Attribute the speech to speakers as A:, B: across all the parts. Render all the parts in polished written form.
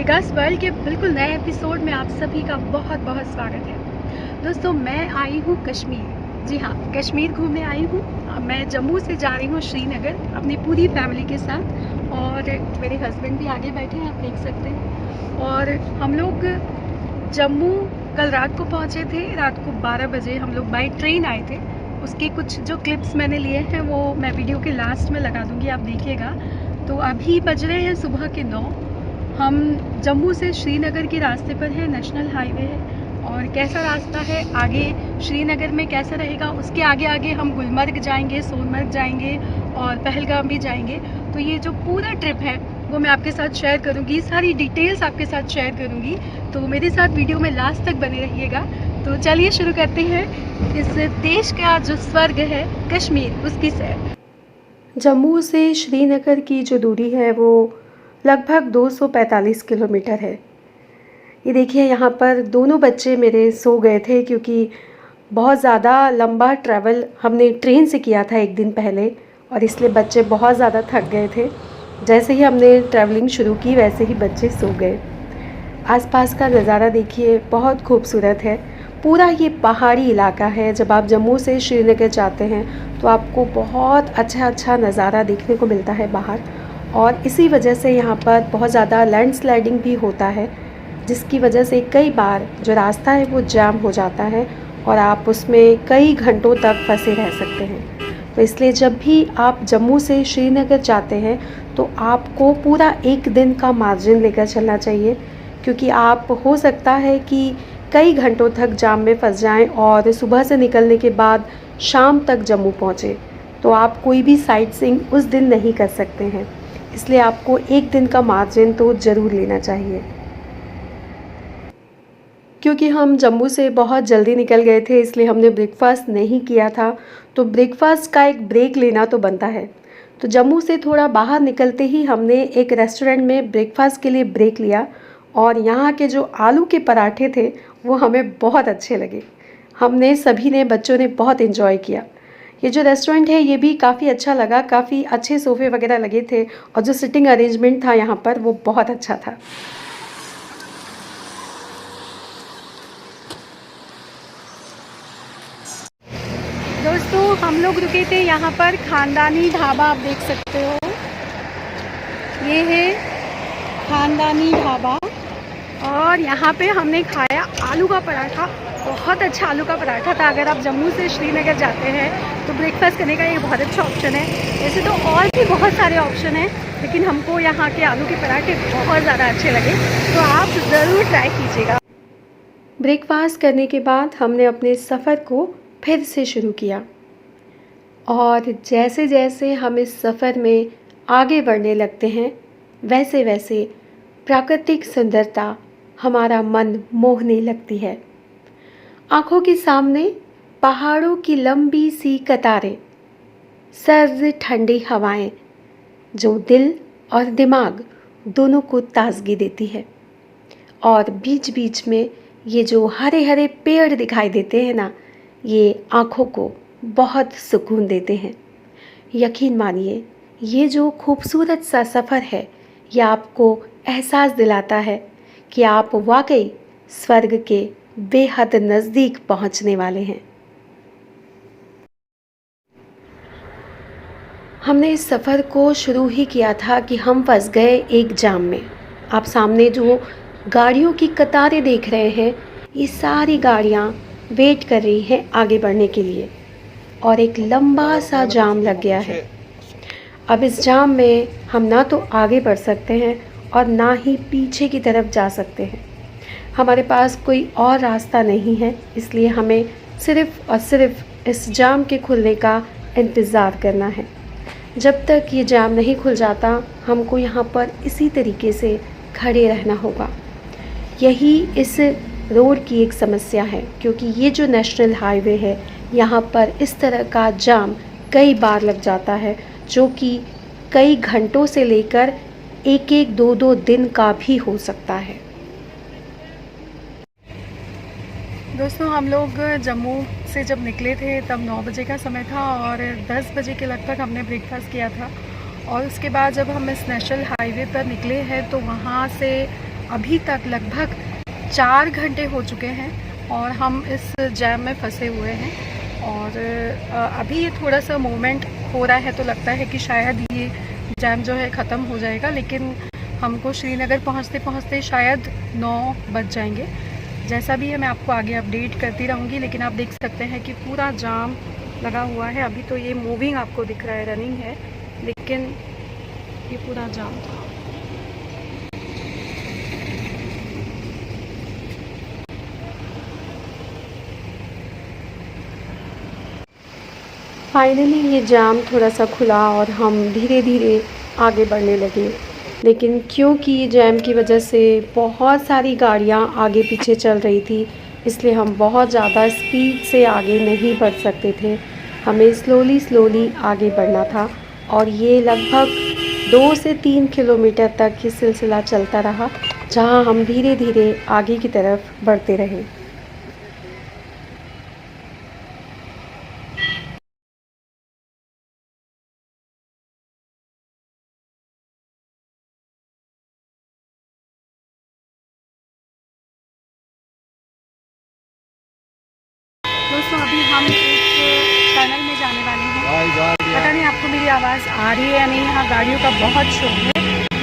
A: विकास world के बिल्कुल नए एपिसोड में आप सभी का बहुत बहुत स्वागत है। दोस्तों, मैं आई हूँ कश्मीर। जी हाँ, कश्मीर घूमने आई हूँ। मैं जम्मू से जा रही हूँ श्रीनगर अपनी पूरी फैमिली के साथ, और मेरे हस्बैंड भी आगे बैठे हैं, आप देख सकते हैं। और हम लोग जम्मू कल रात को पहुँचे थे। रात को 12 बजे हम लोग बाई ट्रेन आए थे। उसके कुछ जो क्लिप्स मैंने लिए हैं वो मैं वीडियो के लास्ट में लगा दूँगी, आप देखिएगा। तो अभी बज रहे हैं सुबह के 9। हम जम्मू से श्रीनगर के रास्ते पर हैं, नेशनल हाईवे है। और कैसा रास्ता है, आगे श्रीनगर में कैसा रहेगा, उसके आगे आगे हम गुलमर्ग जाएंगे, सोनमर्ग जाएंगे और पहलगाम भी जाएंगे। तो ये जो पूरा ट्रिप है वो मैं आपके साथ शेयर करूंगी, सारी डिटेल्स आपके साथ शेयर करूंगी। तो मेरे साथ वीडियो में लास्ट तक बने रहिएगा। तो चलिए शुरू करते हैं इस देश का जो स्वर्ग है कश्मीर, उसकी सैर। जम्मू से श्रीनगर की जो दूरी है वो लगभग 245 किलोमीटर है। ये देखिए, यहाँ पर दोनों बच्चे मेरे सो गए थे क्योंकि बहुत ज़्यादा लंबा ट्रैवल हमने ट्रेन से किया था एक दिन पहले, और इसलिए बच्चे बहुत ज़्यादा थक गए थे। जैसे ही हमने ट्रैवलिंग शुरू की वैसे ही बच्चे सो गए। आसपास का नज़ारा देखिए, बहुत खूबसूरत है। पूरा ये पहाड़ी इलाका है। जब आप जम्मू से श्रीनगर जाते हैं तो आपको बहुत अच्छा नज़ारा देखने को मिलता है बाहर, और इसी वजह से यहाँ पर बहुत ज़्यादा लैंडस्लाइडिंग भी होता है, जिसकी वजह से कई बार जो रास्ता है वो जाम हो जाता है और आप उसमें कई घंटों तक फंसे रह सकते हैं। तो इसलिए जब भी आप जम्मू से श्रीनगर जाते हैं तो आपको पूरा एक दिन का मार्जिन लेकर चलना चाहिए, क्योंकि आप हो सकता है कि कई घंटों तक जाम में फंस जाएं और सुबह से निकलने के बाद शाम तक जम्मू पहुँचे तो आप कोई भी साइट सीइंग उस दिन नहीं कर सकते हैं। इसलिए आपको एक दिन का मार्जिन तो ज़रूर लेना चाहिए। क्योंकि हम जम्मू से बहुत जल्दी निकल गए थे इसलिए हमने ब्रेकफास्ट नहीं किया था, तो ब्रेकफास्ट का एक ब्रेक लेना तो बनता है। तो जम्मू से थोड़ा बाहर निकलते ही हमने एक रेस्टोरेंट में ब्रेकफास्ट के लिए ब्रेक लिया, और यहाँ के जो आलू के पराठे थे वो हमें बहुत अच्छे लगे। हमने सभी ने, बच्चों ने बहुत इन्जॉय किया। ये जो रेस्टोरेंट है ये भी काफ़ी अच्छा लगा, काफ़ी अच्छे सोफ़े वगैरह लगे थे, और जो सिटिंग अरेंजमेंट था यहाँ पर वो बहुत अच्छा था। दोस्तों, हम लोग रुके थे यहाँ पर खानदानी ढाबा, आप देख सकते हो। ये है खानदानी ढाबा, और यहाँ पे हमने खाया आलू का पराठा। बहुत अच्छा आलू का पराठा था। अगर आप जम्मू से श्रीनगर जाते हैं तो ब्रेकफास्ट करने का ये बहुत अच्छा ऑप्शन है। वैसे तो और भी बहुत सारे ऑप्शन हैं, लेकिन हमको यहाँ के आलू के पराठे बहुत ज़्यादा अच्छे लगे, तो आप ज़रूर ट्राई कीजिएगा। ब्रेकफास्ट करने के बाद हमने अपने सफ़र को फिर से शुरू किया, और जैसे जैसे हम इस सफ़र में आगे बढ़ने लगते हैं वैसे वैसे प्राकृतिक सुंदरता हमारा मन मोहने लगती है। आँखों के सामने पहाड़ों की लंबी सी कतारें, सर्द ठंडी हवाएं जो दिल और दिमाग दोनों को ताजगी देती है, और बीच बीच में ये जो हरे हरे पेड़ दिखाई देते हैं ना, ये आँखों को बहुत सुकून देते हैं। यकीन मानिए, ये जो खूबसूरत सा सफ़र है ये आपको एहसास दिलाता है कि आप वाकई स्वर्ग के बेहद नज़दीक पहुंचने वाले हैं। हमने इस सफ़र को शुरू ही किया था कि हम फंस गए एक जाम में। आप सामने जो गाड़ियों की कतारें देख रहे हैं, ये सारी गाड़ियां वेट कर रही हैं आगे बढ़ने के लिए, और एक लंबा सा जाम लग गया है। अब इस जाम में हम ना तो आगे बढ़ सकते हैं और ना ही पीछे की तरफ जा सकते हैं। हमारे पास कोई और रास्ता नहीं है, इसलिए हमें सिर्फ़ और सिर्फ इस जाम के खुलने का इंतज़ार करना है। जब तक ये जाम नहीं खुल जाता हमको यहाँ पर इसी तरीके से खड़े रहना होगा। यही इस रोड की एक समस्या है, क्योंकि ये जो नेशनल हाईवे है यहाँ पर इस तरह का जाम कई बार लग जाता है, जो कि कई घंटों से लेकर एक दो दिन का भी हो सकता है। दोस्तों, हम लोग जम्मू से जब निकले थे तब 9 बजे का समय था, और 10 बजे के लगभग हमने ब्रेकफास्ट किया था। और उसके बाद जब हम इस नेशनल हाईवे पर निकले हैं तो वहाँ से अभी तक लगभग 4 घंटे हो चुके हैं और हम इस जैम में फंसे हुए हैं। और अभी ये थोड़ा सा मूवमेंट हो रहा है तो लगता है कि शायद ये जैम जो है ख़त्म हो जाएगा, लेकिन हमको श्रीनगर पहुंचते पहुंचते शायद 9 बज जाएंगे। जैसा भी है मैं आपको आगे अपडेट करती रहूँगी, लेकिन आप देख सकते हैं कि पूरा जाम लगा हुआ है। अभी तो ये मूविंग आपको दिख रहा है, रनिंग है, लेकिन ये पूरा जाम था। फाइनली ये जाम थोड़ा सा खुला और हम धीरे धीरे आगे बढ़ने लगे, लेकिन क्योंकि जैम की वजह से बहुत सारी गाड़ियाँ आगे पीछे चल रही थी, इसलिए हम बहुत ज़्यादा स्पीड से आगे नहीं बढ़ सकते थे। हमें स्लोली आगे बढ़ना था और ये लगभग 2 से 3 किलोमीटर तक ये सिलसिला चलता रहा, जहाँ हम धीरे धीरे आगे की तरफ बढ़ते रहे। दोस्तों अभी हम एक टनल में जाने वाले हैं। पता नहीं आपको मेरी आवाज़ आ रही है या नहीं, यहाँ गाड़ियों का बहुत शोर है,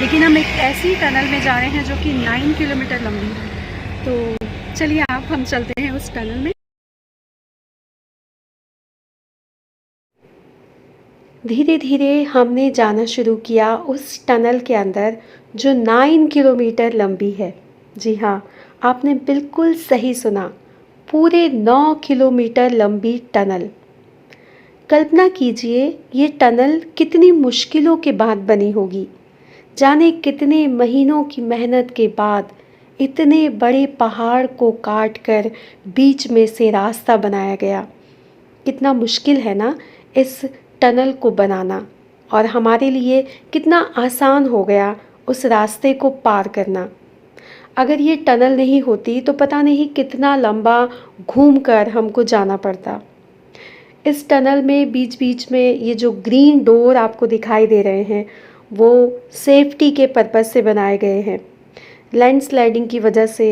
A: लेकिन हम एक ऐसी टनल में जा रहे हैं जो कि 9 किलोमीटर लंबी है। तो चलिए हम चलते हैं उस टनल में। धीरे धीरे हमने जाना शुरू किया उस टनल के अंदर जो 9 किलोमीटर लंबी है। जी हाँ, आपने बिल्कुल सही सुना, पूरे 9 किलोमीटर लंबी टनल। कल्पना कीजिए ये टनल कितनी मुश्किलों के बाद बनी होगी। जाने कितने महीनों की मेहनत के बाद इतने बड़े पहाड़ को काटकर बीच में से रास्ता बनाया गया। कितना मुश्किल है ना इस टनल को बनाना, और हमारे लिए कितना आसान हो गया उस रास्ते को पार करना। अगर ये टनल नहीं होती तो पता नहीं कितना लंबा घूमकर हमको जाना पड़ता। इस टनल में बीच बीच में ये जो ग्रीन डोर आपको दिखाई दे रहे हैं वो सेफ्टी के पर्पज़ से बनाए गए हैं। लैंडस्लाइडिंग की वजह से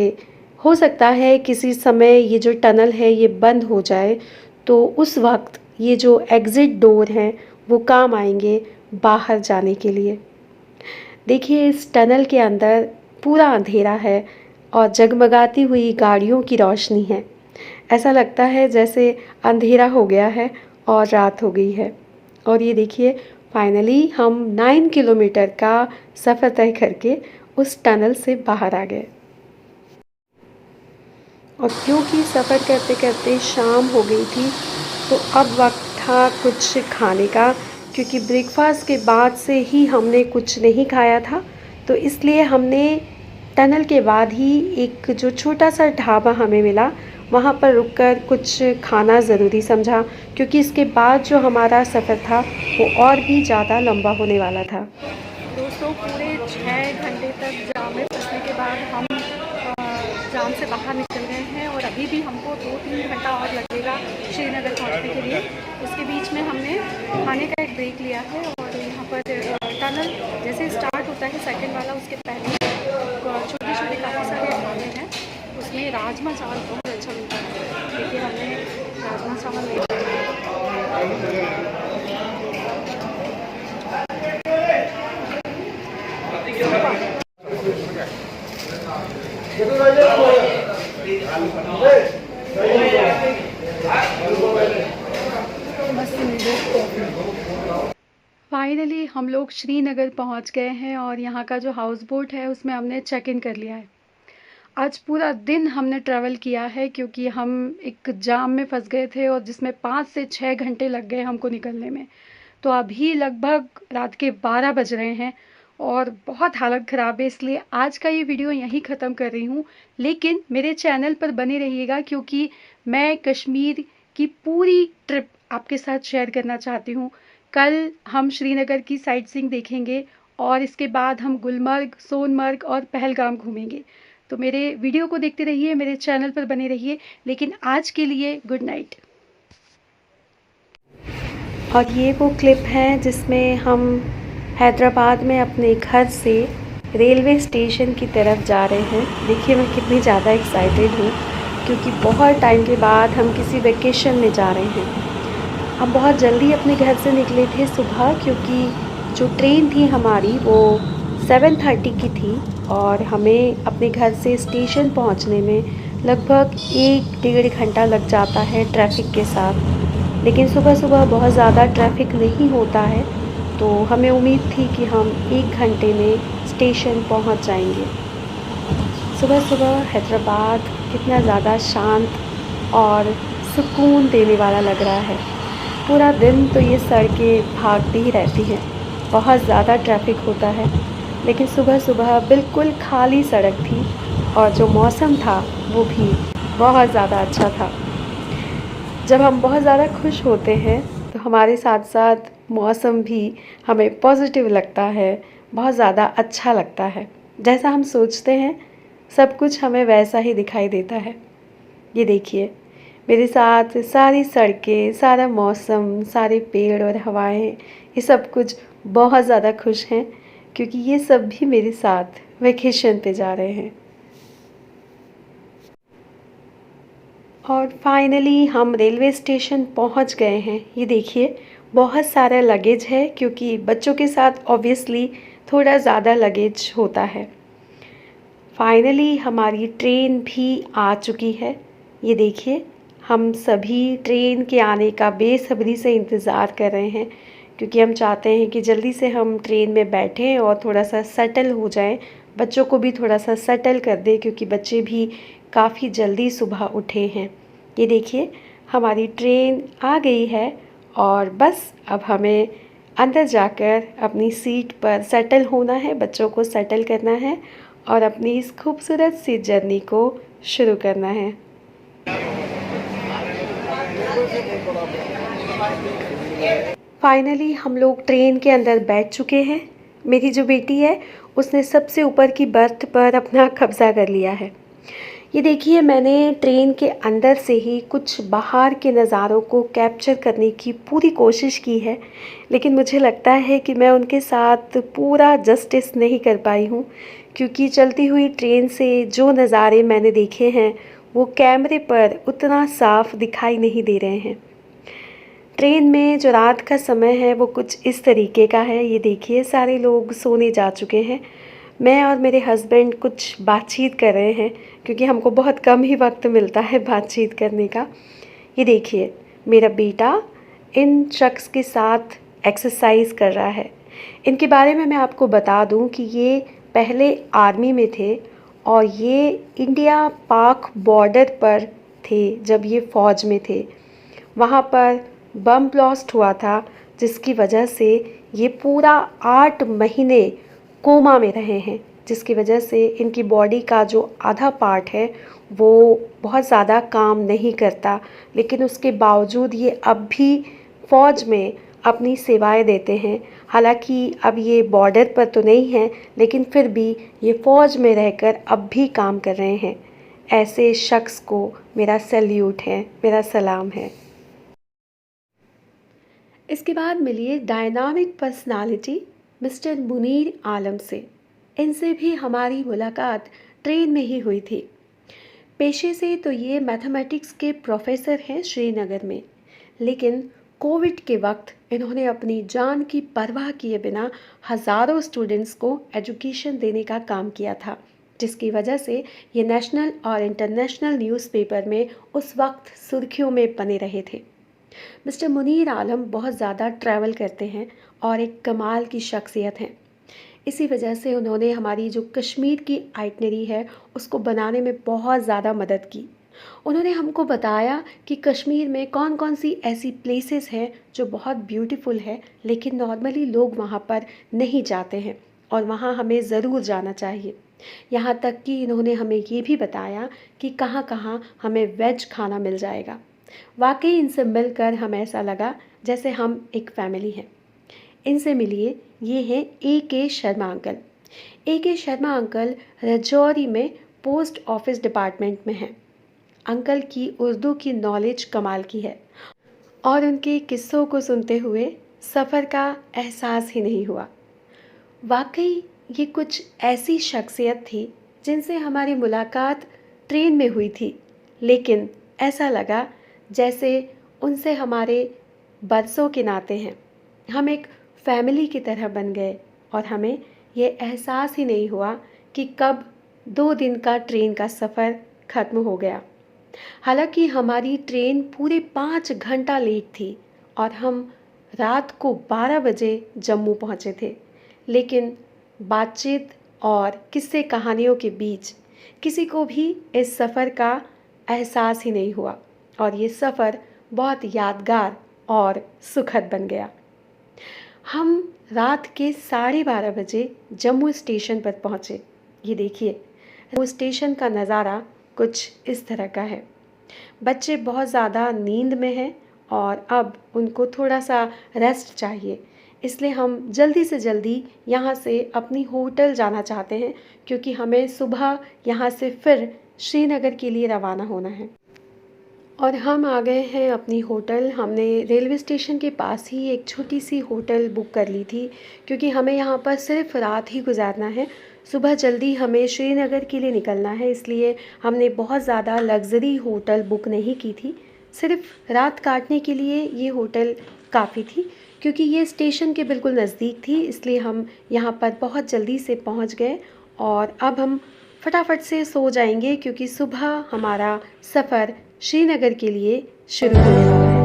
A: हो सकता है किसी समय ये जो टनल है ये बंद हो जाए, तो उस वक्त ये जो एग्ज़िट डोर हैं वो काम आएंगे बाहर जाने के लिए। देखिए इस टनल के अंदर पूरा अंधेरा है और जगमगाती हुई गाड़ियों की रोशनी है। ऐसा लगता है जैसे अंधेरा हो गया है और रात हो गई है। और ये देखिए फाइनली हम 9 किलोमीटर का सफ़र तय करके उस टनल से बाहर आ गए। और क्योंकि सफ़र करते करते शाम हो गई थी तो अब वक्त था कुछ खाने का, क्योंकि ब्रेकफास्ट के बाद से ही हमने कुछ नहीं खाया था, तो इसलिए हमने टनल के बाद ही एक जो छोटा सा ढाबा हमें मिला वहाँ पर रुककर कुछ खाना ज़रूरी समझा, क्योंकि इसके बाद जो हमारा सफ़र था वो और भी ज़्यादा लंबा होने वाला था। दोस्तों पूरे 6 घंटे तक जाम में फंसने के बाद हम जाम से बाहर निकल गए हैं और अभी भी हमको 2-3 घंटा और लगेगा श्रीनगर पहुंचने के लिए। उसके बीच में हमने खाने का एक ब्रेक लिया है और यहाँ पर टनल जैसे स्टार्ट होता है सेकंड वाला, उसके पहले छोटे छोटे काफ़ी सारे ढाबे हैं, उसमें राजमा चावल बहुत अच्छा मिलता है। देखिए हमने राजमा चावल ले लिया। फाइनली हम लोग श्रीनगर पहुंच गए हैं और यहाँ का जो हाउस बोट है उसमें हमने चेक इन कर लिया है। आज पूरा दिन हमने ट्रैवल किया है क्योंकि हम एक जाम में फंस गए थे और जिसमें 5 से 6 घंटे लग गए हमको निकलने में। तो अभी लगभग रात के 12 बज रहे हैं और बहुत हालत ख़राब है, इसलिए आज का ये वीडियो यहीं ख़त्म कर रही हूँ। लेकिन मेरे चैनल पर बने रहिएगा क्योंकि मैं कश्मीर की पूरी ट्रिप आपके साथ शेयर करना चाहती हूँ। कल हम श्रीनगर की साइट सीइंग देखेंगे और इसके बाद हम गुलमर्ग, सोनमर्ग और पहलगाम घूमेंगे। तो मेरे वीडियो को देखते रहिए, मेरे चैनल पर बने रहिए। लेकिन आज के लिए गुड नाइट। और ये वो क्लिप है जिसमें हम हैदराबाद में अपने घर से रेलवे स्टेशन की तरफ जा रहे हैं। देखिए मैं कितनी ज़्यादा एक्साइटेड हूँ क्योंकि बहुत टाइम के बाद हम किसी वेकेशन में जा रहे हैं। हम बहुत जल्दी अपने घर से निकले थे सुबह, क्योंकि जो ट्रेन थी हमारी वो 7:30 की थी और हमें अपने घर से स्टेशन पहुंचने में लगभग 1-1.5 घंटा लग जाता है ट्रैफ़िक के साथ। लेकिन सुबह सुबह बहुत ज़्यादा ट्रैफ़िक नहीं होता है, तो हमें उम्मीद थी कि हम 1 घंटे में स्टेशन पहुंच जाएंगे। सुबह सुबह हैदराबाद कितना ज़्यादा शांत और सुकून देने वाला लग रहा है। पूरा दिन तो ये सड़कें भागती ही रहती हैं, बहुत ज़्यादा ट्रैफ़िक होता है, लेकिन सुबह सुबह बिल्कुल खाली सड़क थी और जो मौसम था वो भी बहुत ज़्यादा अच्छा था। जब हम बहुत ज़्यादा खुश होते हैं तो हमारे साथ साथ मौसम भी हमें पॉजिटिव लगता है, बहुत ज़्यादा अच्छा लगता है। जैसा हम सोचते हैं सब कुछ हमें वैसा ही दिखाई देता है। ये देखिए मेरे साथ सारी सड़कें, सारा मौसम, सारे पेड़ और हवाएं, ये सब कुछ बहुत ज़्यादा खुश हैं क्योंकि ये सब भी मेरे साथ वेकेशन पे जा रहे हैं। और फाइनली हम रेलवे स्टेशन पहुंच गए हैं। ये देखिए बहुत सारा लगेज है क्योंकि बच्चों के साथ ऑब्वियसली थोड़ा ज़्यादा लगेज होता है। फाइनली हमारी ट्रेन भी आ चुकी है। ये देखिए हम सभी ट्रेन के आने का बेसब्री से इंतज़ार कर रहे हैं क्योंकि हम चाहते हैं कि जल्दी से हम ट्रेन में बैठें और थोड़ा सा सेटल हो जाएं। बच्चों को भी थोड़ा सा सेटल कर दें क्योंकि बच्चे भी काफ़ी जल्दी सुबह उठे हैं। ये देखिए हमारी ट्रेन आ गई है और बस अब हमें अंदर जाकर अपनी सीट पर सेटल होना है, बच्चों को सेटल करना है और अपनी इस खूबसूरत सी जर्नी को शुरू करना है। फाइनली हम लोग ट्रेन के अंदर बैठ चुके हैं। मेरी जो बेटी है उसने सबसे ऊपर की बर्थ पर अपना कब्ज़ा कर लिया है। ये देखिए मैंने ट्रेन के अंदर से ही कुछ बाहर के नज़ारों को कैप्चर करने की पूरी कोशिश की है, लेकिन मुझे लगता है कि मैं उनके साथ पूरा जस्टिस नहीं कर पाई हूँ क्योंकि चलती हुई ट्रेन से जो नज़ारे मैंने देखे हैं वो कैमरे पर उतना साफ दिखाई नहीं दे रहे हैं। ट्रेन में जो रात का समय है वो कुछ इस तरीके का है। ये देखिए सारे लोग सोने जा चुके हैं। मैं और मेरे हस्बैंड कुछ बातचीत कर रहे हैं क्योंकि हमको बहुत कम ही वक्त मिलता है बातचीत करने का। ये देखिए मेरा बेटा इन शख्स के साथ एक्सरसाइज कर रहा है। इनके बारे में मैं आपको बता दूं कि ये पहले आर्मी में थे और ये इंडिया पाक बॉर्डर पर थे। जब ये फ़ौज में थे वहाँ पर बम ब्लास्ट हुआ था जिसकी वजह से ये पूरा 8 महीने कोमा में रहे हैं, जिसकी वजह से इनकी बॉडी का जो आधा पार्ट है वो बहुत ज़्यादा काम नहीं करता, लेकिन उसके बावजूद ये अब भी फ़ौज में अपनी सेवाएं देते हैं। हालांकि अब ये बॉर्डर पर तो नहीं है लेकिन फिर भी ये फ़ौज में रहकर अब भी काम कर रहे हैं। ऐसे शख्स को मेरा सैल्यूट है, मेरा सलाम है। इसके बाद मिलिए डायनामिक पर्सनालिटी मिस्टर मुनीर आलम से। इनसे भी हमारी मुलाकात ट्रेन में ही हुई थी। पेशे से तो ये मैथमेटिक्स के प्रोफेसर हैं श्रीनगर में, लेकिन कोविड के वक्त इन्होंने अपनी जान की परवाह किए बिना हज़ारों स्टूडेंट्स को एजुकेशन देने का काम किया था, जिसकी वजह से ये नेशनल और इंटरनेशनल न्यूज़पेपर में उस वक्त सुर्खियों में बने रहे थे। मिस्टर मुनीर आलम बहुत ज़्यादा ट्रैवल करते हैं और एक कमाल की शख्सियत हैं। इसी वजह से उन्होंने हमारी जो कश्मीर की आइटनरी है उसको बनाने में बहुत ज़्यादा मदद की। उन्होंने हमको बताया कि कश्मीर में कौन कौन सी ऐसी प्लेसेस हैं जो बहुत ब्यूटीफुल है, लेकिन नॉर्मली लोग वहाँ पर नहीं जाते हैं और वहाँ हमें ज़रूर जाना चाहिए। यहाँ तक कि इन्होंने हमें ये भी बताया कि कहाँ कहाँ हमें वेज खाना मिल जाएगा। वाकई इनसे मिलकर हमें ऐसा लगा जैसे हम एक फैमिली हैं। इनसे मिलिए, ये हैं A.K. Sharma uncle. A.K. Sharma uncle Rajouri में पोस्ट ऑफिस डिपार्टमेंट में हैं। अंकल की उर्दू की नॉलेज कमाल की है और उनके किस्सों को सुनते हुए सफ़र का एहसास ही नहीं हुआ। वाकई ये कुछ ऐसी शख्सियत थी जिनसे हमारी मुलाकात ट्रेन में हुई थी, लेकिन ऐसा लगा जैसे उनसे हमारे बरसों के नाते हैं। हम एक फैमिली की तरह बन गए और हमें ये एहसास ही नहीं हुआ कि कब 2 दिन का ट्रेन का सफ़र ख़त्म हो गया। हालांकि हमारी ट्रेन पूरे 5 घंटा लेट थी और हम रात को 12 बजे जम्मू पहुंचे थे, लेकिन बातचीत और किस्से कहानियों के बीच किसी को भी इस सफ़र का एहसास ही नहीं हुआ और ये सफ़र बहुत यादगार और सुखद बन गया। हम रात के 12:30 बजे जम्मू स्टेशन पर पहुँचे। ये देखिए, जम्मू स्टेशन का नज़ारा कुछ इस तरह का है। बच्चे बहुत ज़्यादा नींद में हैं और अब उनको थोड़ा सा रेस्ट चाहिए, इसलिए हम जल्दी से जल्दी यहाँ से अपनी होटल जाना चाहते हैं, क्योंकि हमें सुबह यहाँ से फिर श्रीनगर के लिए रवाना होना है। और हम आ गए हैं अपनी होटल। हमने रेलवे स्टेशन के पास ही एक छोटी सी होटल बुक कर ली थी, क्योंकि हमें यहाँ पर सिर्फ रात ही गुजारना है। सुबह जल्दी हमें श्रीनगर के लिए निकलना है, इसलिए हमने बहुत ज़्यादा लग्ज़री होटल बुक नहीं की थी। सिर्फ रात काटने के लिए ये होटल काफ़ी थी, क्योंकि ये स्टेशन के बिल्कुल नज़दीक थी, इसलिए हम यहाँ पर बहुत जल्दी से पहुँच गए और अब हम फटाफट से सो जाएंगे, क्योंकि सुबह हमारा सफ़र श्रीनगर के लिए शुरू होने वाला है।